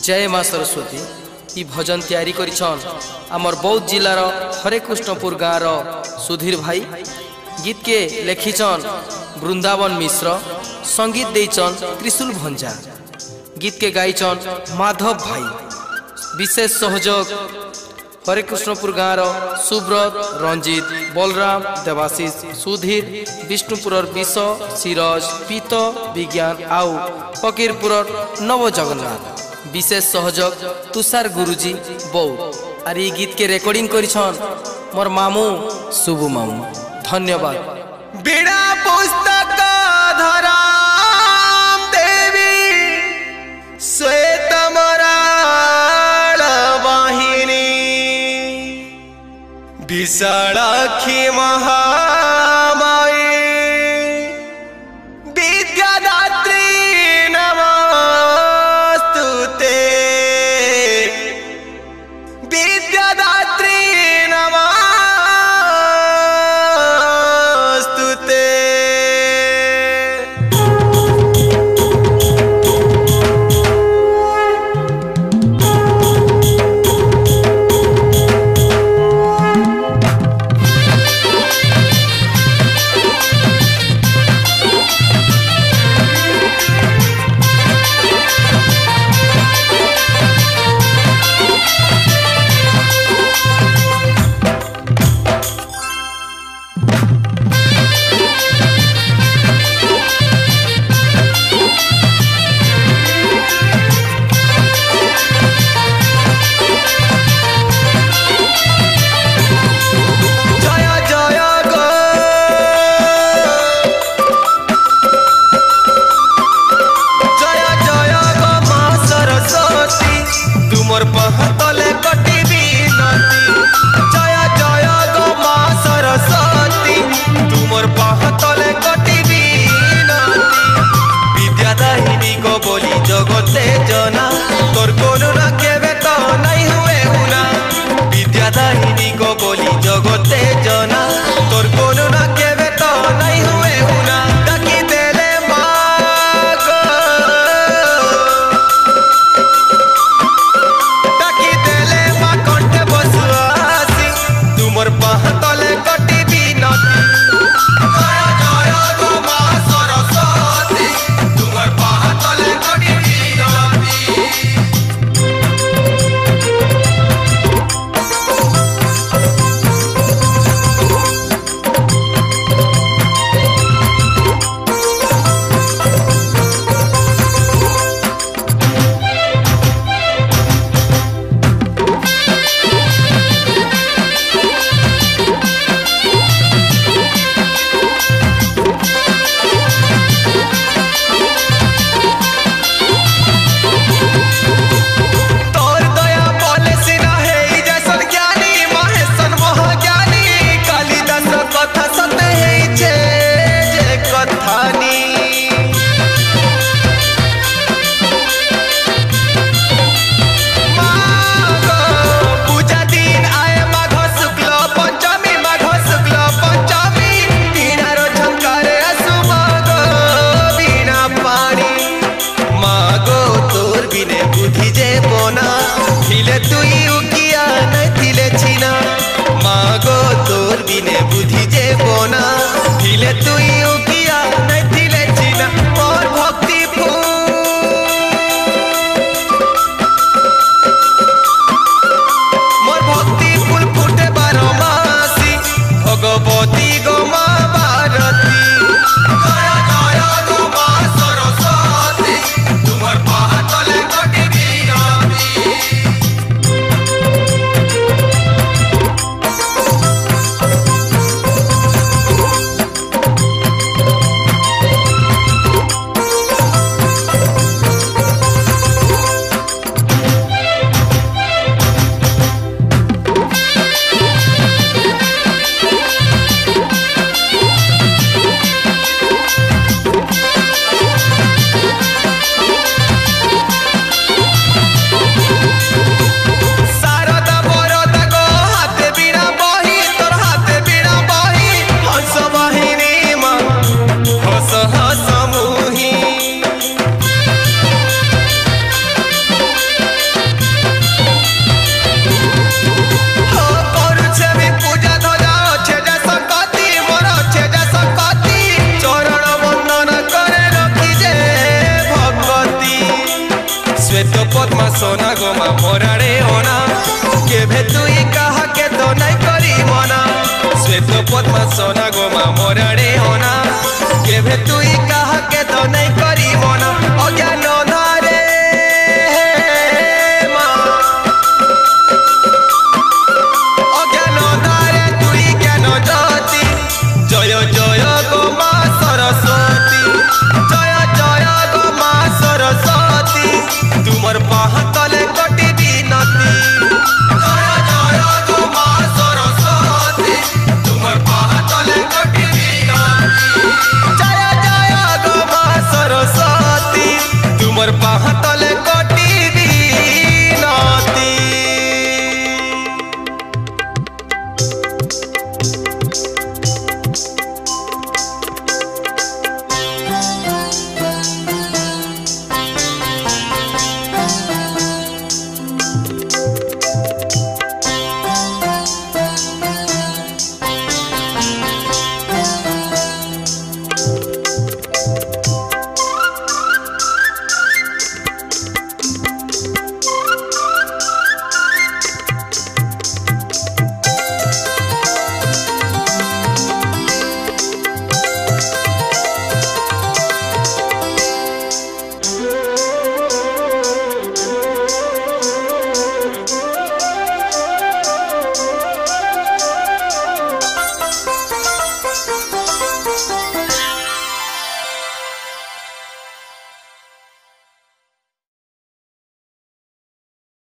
जय माँ सरस्वती। ई भजन तैयारी करिछन आमर बौद्ध जिलार हरेकृष्णपुर गाँव सुधीर भाई। गीत के लेखिछन वृंदावन मिश्र, संगीत देइछन त्रिशूल भंजा। गीत के गाइछन माधव भाई। विशेष सहयोग हरेकृष्णपुर गाँव सुब्रत, रंजित, बलराम, देवाशीष, सुधीर, विष्णुपुर विष, सिरज, पीत, विज्ञान आउ फकीरपुर नव जगन्नाथ। विशेष सहयोग तुषार गुरुजी बौद्ध। और ये गीत के रेकर्डिंग करिछन मोर मामू शुभु मामू। धन्यवाद। बिना पुस्तक धराम देवी श्वेत मराल वाहिनी विशालाक्षी महामाई विद्यादात्री नमस्तुते विद्यादात्री श्वेत पद्मा सोना गोमा मोराड़े होना केभे तुई कहा के तो नहीं करी मना श्वेत पद्मा सोना गोमा मोराड़े होना केभे तुई